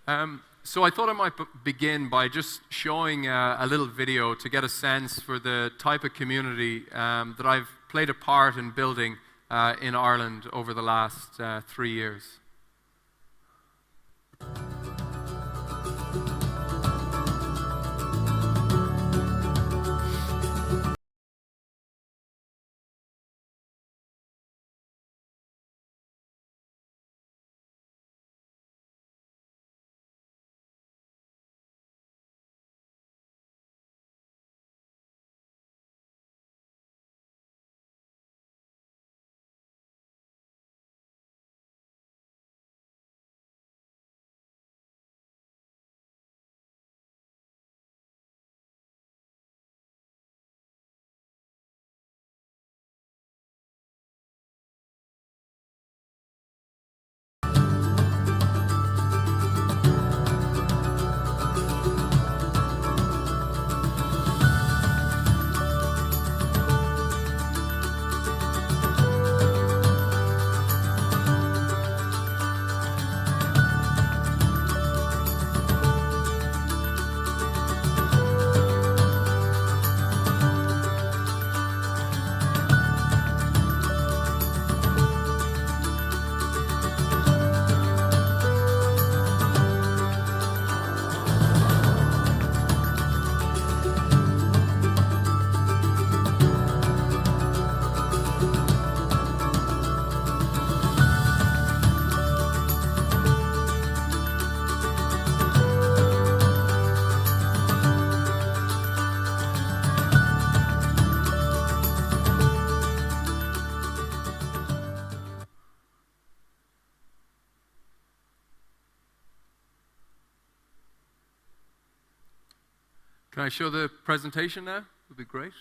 So I thought I might begin by just showing a little video to get a sense for the type of community that I've played a part in building in Ireland over the last 3 years. Can I show the presentation now? Would be great.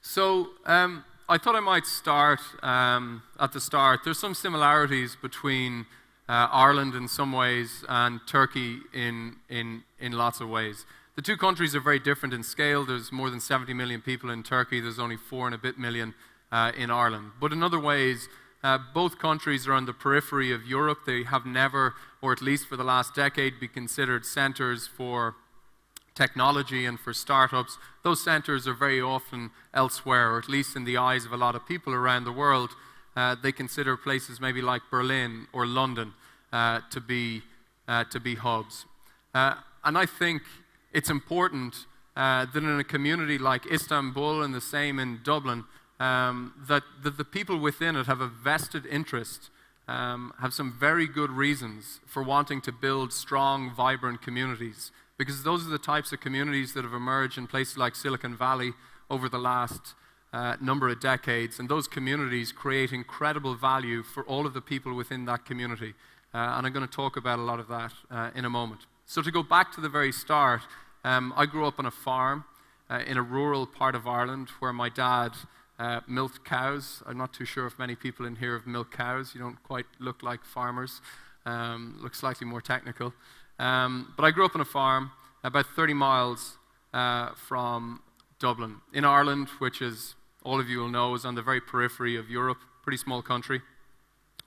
So I thought I might start at the start. There's some similarities between Ireland in some ways and Turkey in lots of ways. The two countries are very different in scale. There's more than 70 million people in Turkey. There's only 4 and a bit million in Ireland. But in other ways, both countries are on the periphery of Europe. They have never, or at least for the last decade, been considered centers for technology and for startups. Those centers are very often elsewhere, or at least in the eyes of a lot of people around the world. They consider places maybe like Berlin or London to be hubs. And I think it's important that in a community like Istanbul and the same in Dublin, that the people within it have a vested interest, have some very good reasons for wanting to build strong, vibrant communities. Because those are the types of communities that have emerged in places like Silicon Valley over the last number of decades. And those communities create incredible value for all of the people within that community. And I'm going to talk about a lot of that in a moment. So to go back to the very start, I grew up on a farm in a rural part of Ireland where my dad milked cows. I'm not too sure if many people in here have milked cows. You don't quite look like farmers. Look slightly more technical. But I grew up on a farm about 30 miles from Dublin, in Ireland, which, as all of you will know, is on the very periphery of Europe, pretty small country.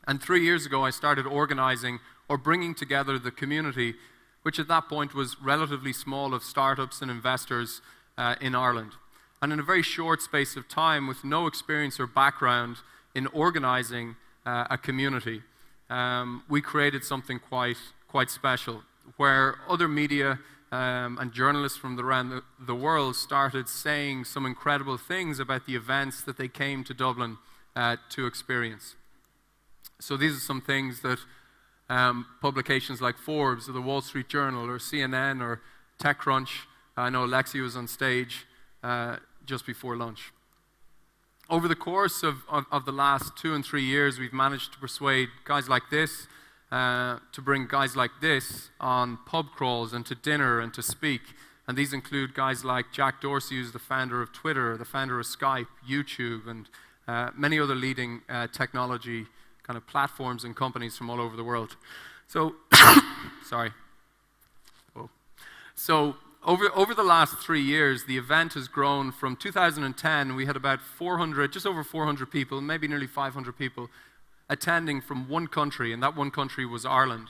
And 3 years ago, I started organizing or bringing together the community, which at that point was relatively small, of startups and investors in Ireland. And in a very short space of time, with no experience or background in organizing a community, we created something quite special, where other media and journalists from around the world started saying some incredible things about the events that they came to Dublin to experience. So these are some things that publications like Forbes or the Wall Street Journal or CNN or TechCrunch, I know Alexi was on stage just before lunch. Over the course of the last 2 and 3 years, we've managed to persuade guys like this to bring guys like this on pub crawls and to dinner and to speak. And these include guys like Jack Dorsey, who's the founder of Twitter, the founder of Skype, YouTube, and many other leading technology kind of platforms and companies from all over the world. So, sorry. Oh. So, over the last 3 years, the event has grown from 2010, we had about 400, just over 400 people, maybe nearly 500 people, attending from one country, and that one country was Ireland.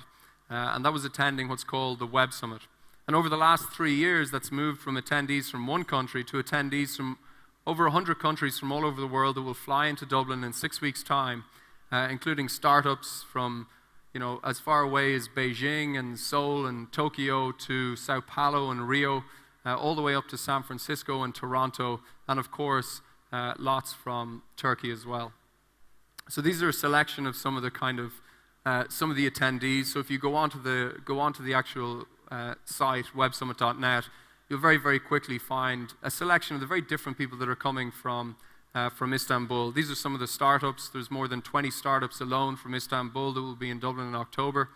And that was attending what's called the Web Summit. And over the last 3 years, that's moved from attendees from one country to attendees from over 100 countries from all over the world that will fly into Dublin in 6 weeks' time, including startups from as far away as Beijing and Seoul and Tokyo to Sao Paulo and Rio, all the way up to San Francisco and Toronto, and of course, lots from Turkey as well. So these are a selection of some of the some of the attendees. So if you go onto the actual site, websummit.net, you'll very, very quickly find a selection of the very different people that are coming from Istanbul. These are some of the startups. There's more than 20 startups alone from Istanbul that will be in Dublin in October,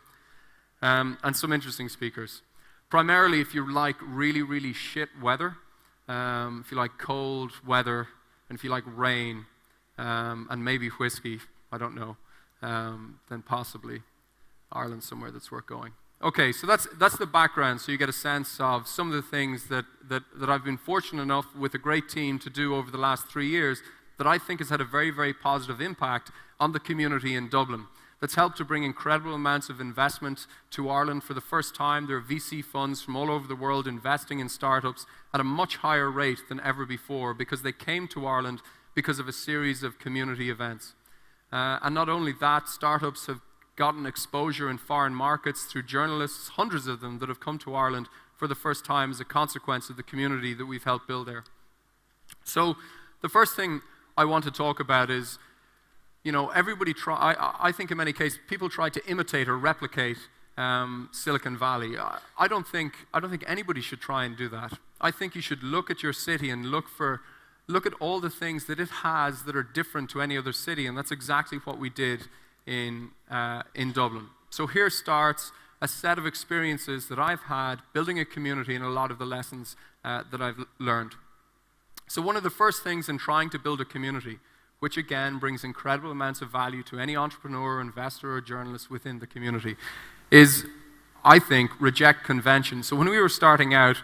and some interesting speakers. Primarily, if you like really, really shit weather, if you like cold weather, and if you like rain, and maybe whiskey, I don't know, then possibly Ireland's somewhere that's worth going. Okay, so that's the background, so you get a sense of some of the things that I've been fortunate enough with a great team to do over the last 3 years that I think has had a very, very positive impact on the community in Dublin. That's helped to bring incredible amounts of investment to Ireland. For the first time, there are VC funds from all over the world investing in startups at a much higher rate than ever before because they came to Ireland because of a series of community events. And not only that, startups have gotten exposure in foreign markets through journalists, hundreds of them that have come to Ireland for the first time as a consequence of the community that we've helped build there. So the first thing I want to talk about is, everybody I think in many cases people try to imitate or replicate Silicon Valley. I don't think anybody should try and do that. I think you should look at your city and look at all the things that it has that are different to any other city, and that's exactly what we did in Dublin. So here starts a set of experiences that I've had building a community and a lot of the lessons that I've learned. So one of the first things in trying to build a community, which again brings incredible amounts of value to any entrepreneur, investor, or journalist within the community, is, I think, reject convention. So when we were starting out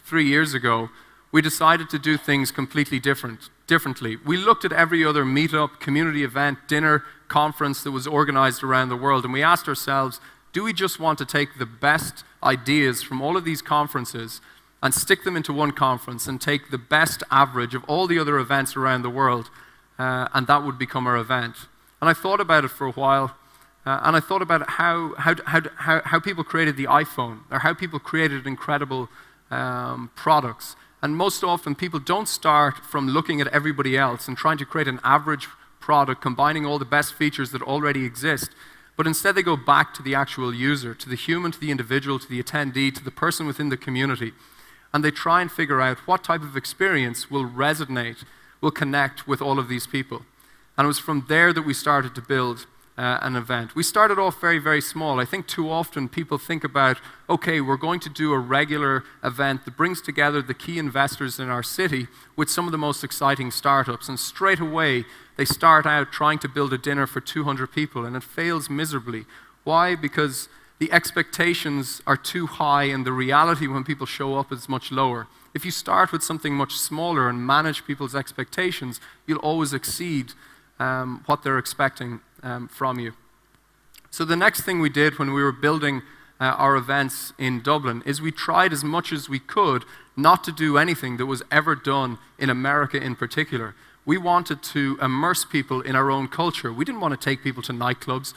3 years ago, we decided to do things completely differently. We looked at every other meetup, community event, dinner, conference that was organized around the world, and we asked ourselves, do we just want to take the best ideas from all of these conferences and stick them into one conference and take the best average of all the other events around the world, and that would become our event? And I thought about it for a while, and I thought about how people created the iPhone, or how people created incredible products. And most often, people don't start from looking at everybody else and trying to create an average product, combining all the best features that already exist, but instead they go back to the actual user, to the human, to the individual, to the attendee, to the person within the community, and they try and figure out what type of experience will resonate, will connect with all of these people. And it was from there that we started to build an event. We started off very, very small. I think too often people think about, okay, we're going to do a regular event that brings together the key investors in our city with some of the most exciting startups, and straight away they start out trying to build a dinner for 200 people, and it fails miserably. Why? Because the expectations are too high, and the reality when people show up is much lower. If you start with something much smaller and manage people's expectations, you'll always exceed what they're expecting from you. So the next thing we did when we were building our events in Dublin is we tried as much as we could not to do anything that was ever done in America in particular. We wanted to immerse people in our own culture. We didn't want to take people to nightclubs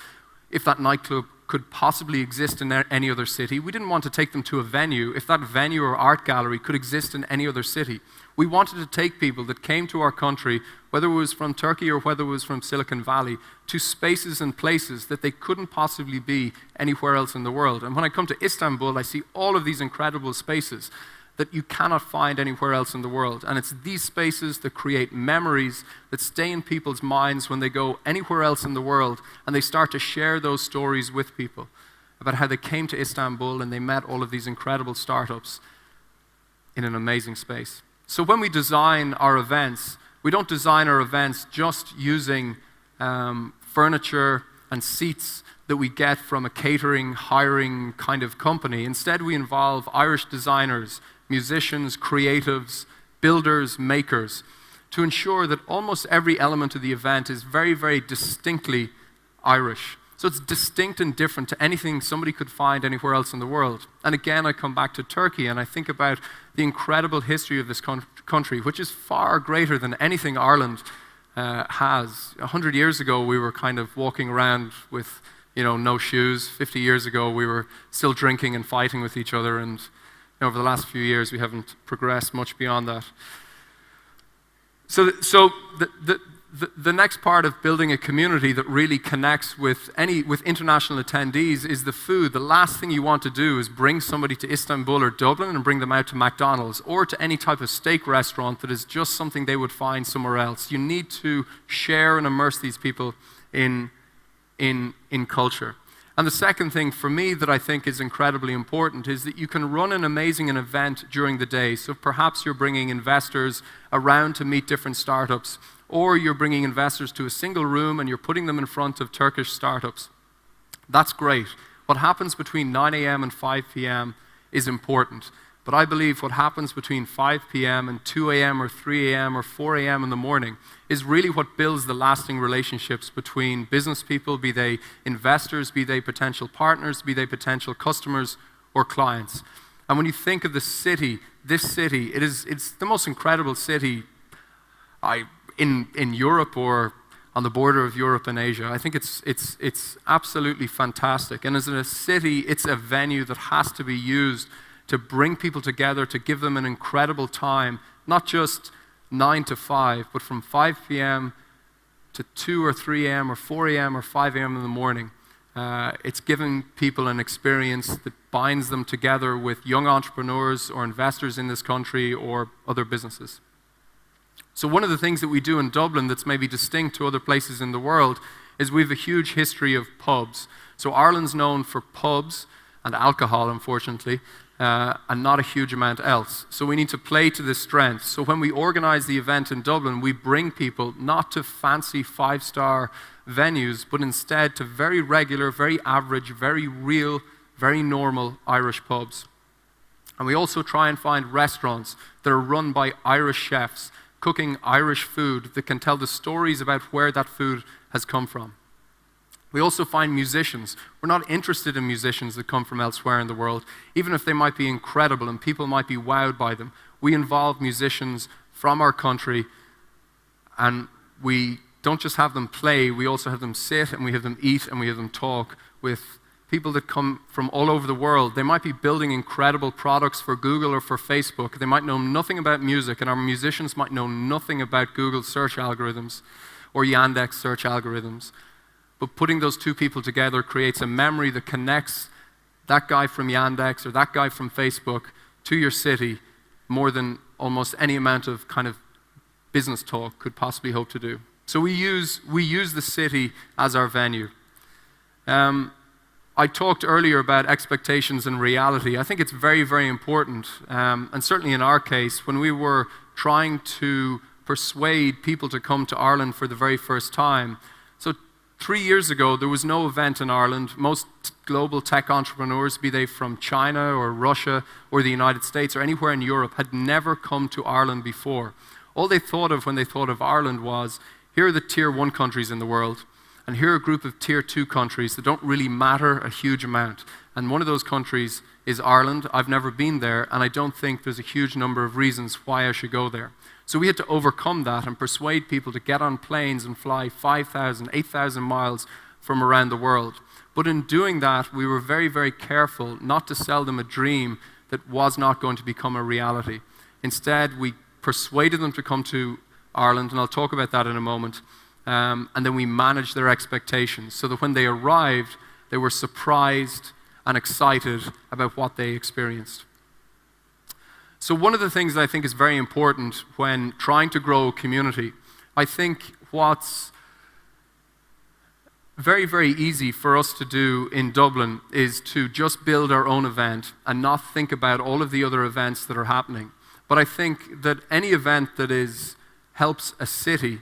if that nightclub could possibly exist in any other city. We didn't want to take them to a venue if that venue or art gallery could exist in any other city. We wanted to take people that came to our country, whether it was from Turkey or whether it was from Silicon Valley, to spaces and places that they couldn't possibly be anywhere else in the world. And when I come to Istanbul, I see all of these incredible spaces that you cannot find anywhere else in the world. And it's these spaces that create memories that stay in people's minds when they go anywhere else in the world, and they start to share those stories with people about how they came to Istanbul and they met all of these incredible startups in an amazing space. So when we design our events, we don't design our events just using furniture and seats that we get from a catering, hiring kind of company. Instead, we involve Irish designers, musicians, creatives, builders, makers, to ensure that almost every element of the event is very, very distinctly Irish. So it's distinct and different to anything somebody could find anywhere else in the world. And again, I come back to Turkey and I think about the incredible history of this country, which is far greater than anything Ireland has. 100 years ago, we were kind of walking around with, no shoes. 50 years ago, we were still drinking and fighting with each other. And over the last few years, we haven't progressed much beyond that. So the next part of building a community that really connects with international attendees is the food. The last thing you want to do is bring somebody to Istanbul or Dublin and bring them out to McDonald's or to any type of steak restaurant that is just something they would find somewhere else. You need to share and immerse these people in culture. And the second thing for me that I think is incredibly important is that you can run an amazing event during the day. So perhaps you're bringing investors around to meet different startups, or you're bringing investors to a single room and you're putting them in front of Turkish startups. That's great. What happens between 9 a.m. and 5 p.m. is important. But I believe what happens between 5 p.m. and 2 a.m. or 3 a.m. or 4 a.m. in the morning is really what builds the lasting relationships between business people, be they investors, be they potential partners, be they potential customers or clients. And when you think of this city, it's the most incredible city in Europe or on the border of Europe and Asia. I think it's absolutely fantastic. And as a city, it's a venue that has to be used to bring people together, to give them an incredible time, not just 9 to 5, but from 5 p.m. to 2 or 3 a.m. or 4 a.m. or 5 a.m. in the morning. It's giving people an experience that binds them together with young entrepreneurs or investors in this country or other businesses. So one of the things that we do in Dublin that's maybe distinct to other places in the world is we have a huge history of pubs. So Ireland's known for pubs and alcohol, unfortunately, and not a huge amount else. So we need to play to this strength. So when we organize the event in Dublin, we bring people not to fancy 5-star venues, but instead to very regular, very average, very real, very normal Irish pubs. And we also try and find restaurants that are run by Irish chefs, cooking Irish food that can tell the stories about where that food has come from. We also find musicians. We're not interested in musicians that come from elsewhere in the world, even if they might be incredible and people might be wowed by them. We involve musicians from our country, and we don't just have them play, we also have them sit and we have them eat and we have them talk with people that come from all over the world. They might be building incredible products for Google or for Facebook. They might know nothing about music, and our musicians might know nothing about Google search algorithms or Yandex search algorithms. But putting those two people together creates a memory that connects that guy from Yandex or that guy from Facebook to your city more than almost any amount of kind of business talk could possibly hope to do. So we use the city as our venue. I talked earlier about expectations and reality. I think it's very, very important, and certainly in our case, when we were trying to persuade people to come to Ireland for the very first time. So 3 years ago, there was no event in Ireland. Most global tech entrepreneurs, be they from China or Russia or the United States or anywhere in Europe, had never come to Ireland before. All they thought of when they thought of Ireland was, here are the tier 1 countries in the world, and here are a group of tier 2 countries that don't really matter a huge amount. And one of those countries is Ireland. I've never been there, and I don't think there's a huge number of reasons why I should go there. So we had to overcome that and persuade people to get on planes and fly 5,000, 8,000 miles from around the world. But in doing that, we were very, very careful not to sell them a dream that was not going to become a reality. Instead, we persuaded them to come to Ireland, and I'll talk about that in a moment. And then we managed their expectations so that when they arrived, they were surprised and excited about what they experienced. So one of the things that I think is very important when trying to grow a community, I think what's very, very easy for us to do in Dublin is to just build our own event and not think about all of the other events that are happening. But I think that any event that helps a city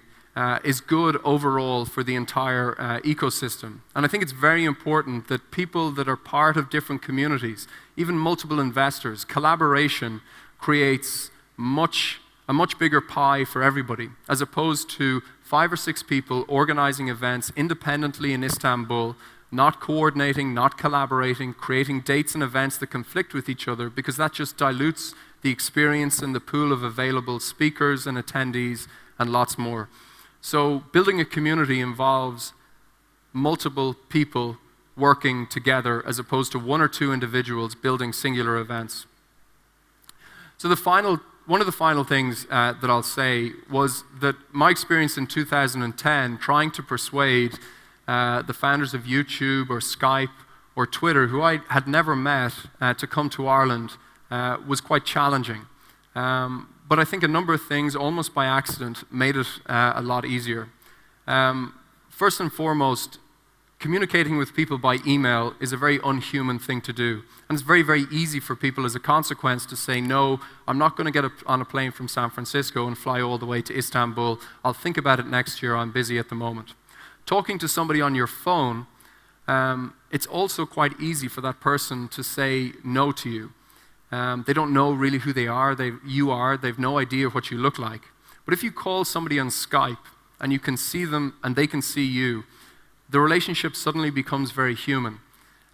is good overall for the entire ecosystem. And I think it's very important that people that are part of different communities, even multiple investors, collaboration creates a a much bigger pie for everybody, as opposed to 5 or 6 people organizing events independently in Istanbul, not coordinating, not collaborating, creating dates and events that conflict with each other, because that just dilutes the experience and the pool of available speakers and attendees and lots more. So building a community involves multiple people working together as opposed to 1 or 2 individuals building singular events. So one of the final things that I'll say was that my experience in 2010 trying to persuade the founders of YouTube or Skype or Twitter, who I had never met, to come to Ireland was quite challenging. But I think a number of things, almost by accident, made it a lot easier. First and foremost, communicating with people by email is a very unhuman thing to do. And it's very, very easy for people as a consequence to say, no, I'm not going to get on a plane from San Francisco and fly all the way to Istanbul. I'll think about it next year. I'm busy at the moment. Talking to somebody on your phone, it's also quite easy for that person to say no to you. They don't know really who they are. They've no idea what you look like. But if you call somebody on Skype and you can see them and they can see you, the relationship suddenly becomes very human.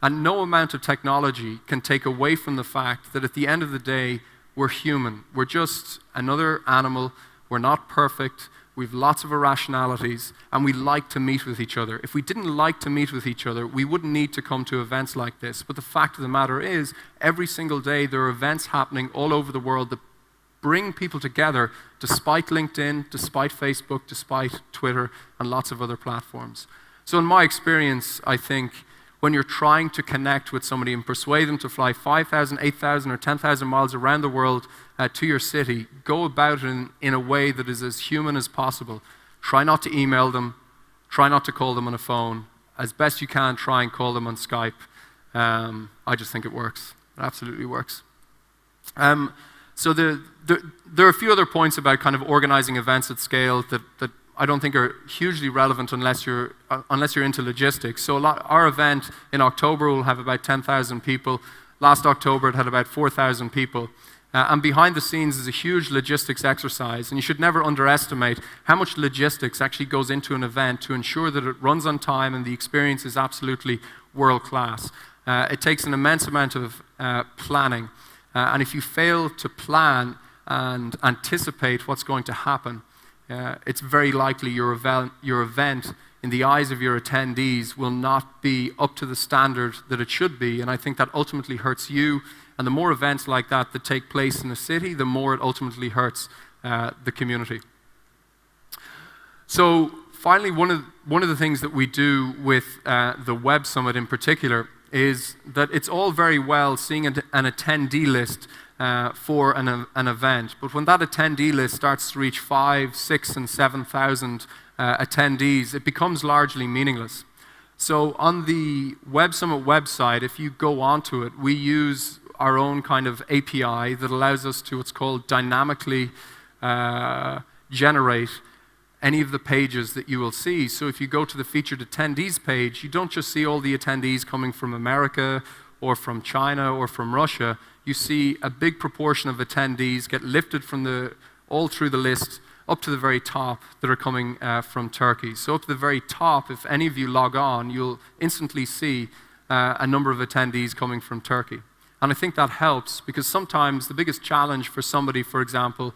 And no amount of technology can take away from the fact that at the end of the day, we're human. We're just another animal. We're not perfect. We've lots of irrationalities, and we like to meet with each other. If we didn't like to meet with each other, we wouldn't need to come to events like this. But the fact of the matter is, every single day there are events happening all over the world that bring people together despite LinkedIn, despite Facebook, despite Twitter, and lots of other platforms. So in my experience, I think when you're trying to connect with somebody and persuade them to fly 5,000, 8,000, or 10,000 miles around the world to your city, go about it in a way that is as human as possible. Try not to email them. Try not to call them on a phone. As best you can, try and call them on Skype. I just think it works. It absolutely works. So there are a few other points about kind of organizing events at scale that I don't think are hugely relevant unless you're into logistics. So our event in October will have about 10,000 people. Last October it had about 4,000 people. And behind the scenes is a huge logistics exercise, and you should never underestimate how much logistics actually goes into an event to ensure that it runs on time and the experience is absolutely world class. It takes an immense amount of planning, and if you fail to plan and anticipate what's going to happen, it's very likely your event, in the eyes of your attendees, will not be up to the standard that it should be, and I think that ultimately hurts you. And the more events like that take place in a city, the more it ultimately hurts the community. So finally, one of the things that we do with the Web Summit in particular is that it's all very well seeing an attendee list for an event, but when that attendee list starts to reach 5,000, 6,000, and 7,000 attendees, it becomes largely meaningless. So on the Web Summit website, if you go onto it, we use our own kind of API that allows us to what's called dynamically generate any of the pages that you will see. So if you go to the featured attendees page, you don't just see all the attendees coming from America or from China or from Russia. You see a big proportion of attendees get lifted from all through the list up to the very top that are coming from Turkey. So up to the very top, if any of you log on, you'll instantly see a number of attendees coming from Turkey. And I think that helps because sometimes the biggest challenge for somebody, for example,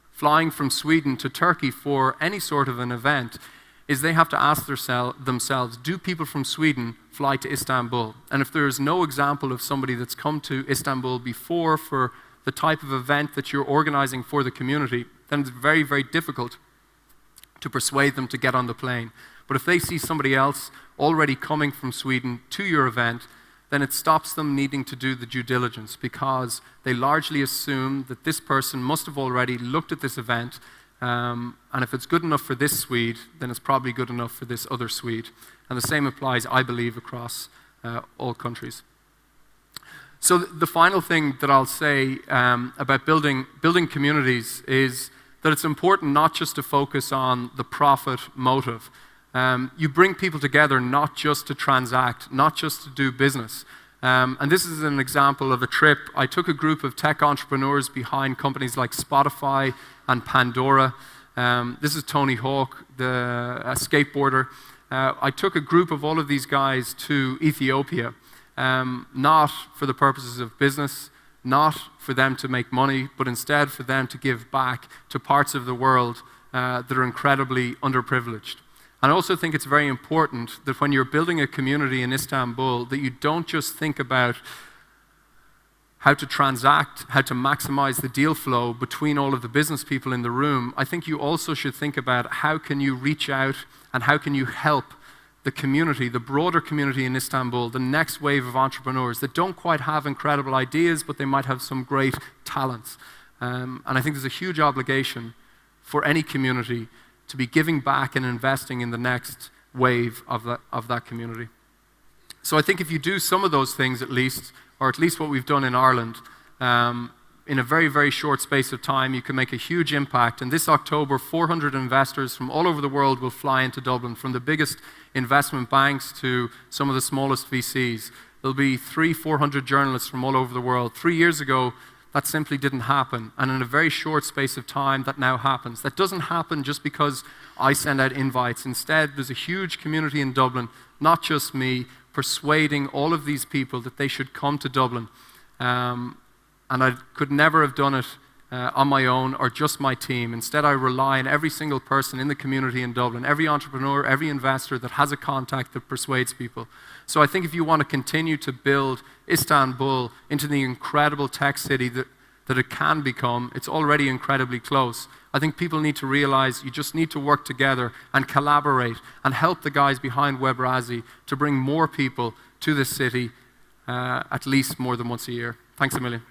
flying from Sweden to Turkey for any sort of an event is they have to ask themselves, do people from Sweden fly to Istanbul? And if there is no example of somebody that's come to Istanbul before for the type of event that you're organizing for the community, then it's very, very difficult to persuade them to get on the plane. But if they see somebody else already coming from Sweden to your event, then it stops them needing to do the due diligence because they largely assume that this person must have already looked at this event, and if it's good enough for this Swede, then it's probably good enough for this other Swede. And the same applies, I believe, across all countries. So the final thing that I'll say about building communities is that it's important not just to focus on the profit motive. You bring people together not just to transact, not just to do business. And this is an example of a trip. I took a group of tech entrepreneurs behind companies like Spotify and Pandora. This is Tony Hawk, a skateboarder. I took a group of all of these guys to Ethiopia, not for the purposes of business, not for them to make money, but instead for them to give back to parts of the world that are incredibly underprivileged. And I also think it's very important that when you're building a community in Istanbul, that you don't just think about how to transact, how to maximize the deal flow between all of the business people in the room. I think you also should think about how can you reach out and how can you help the community, the broader community in Istanbul, the next wave of entrepreneurs that don't quite have incredible ideas, but they might have some great talents. And I think there's a huge obligation for any community to be giving back and investing in the next wave of that community. So I think if you do some of those things at least, or at least what we've done in Ireland, in a very, very short space of time, you can make a huge impact. And this October, 400 investors from all over the world will fly into Dublin, from the biggest investment banks to some of the smallest VCs. There'll be 400 journalists from all over the world. 3 years ago, that simply didn't happen. And in a very short space of time, that now happens. That doesn't happen just because I send out invites. Instead, there's a huge community in Dublin, not just me, persuading all of these people that they should come to Dublin. And I could never have done it on my own or just my team. Instead, I rely on every single person in the community in Dublin, every entrepreneur, every investor that has a contact that persuades people. So I think if you want to continue to build Istanbul into the incredible tech city that it can become, it's already incredibly close. I think people need to realize you just need to work together and collaborate and help the guys behind Webrazzi to bring more people to this city, at least more than once a year. Thanks a million.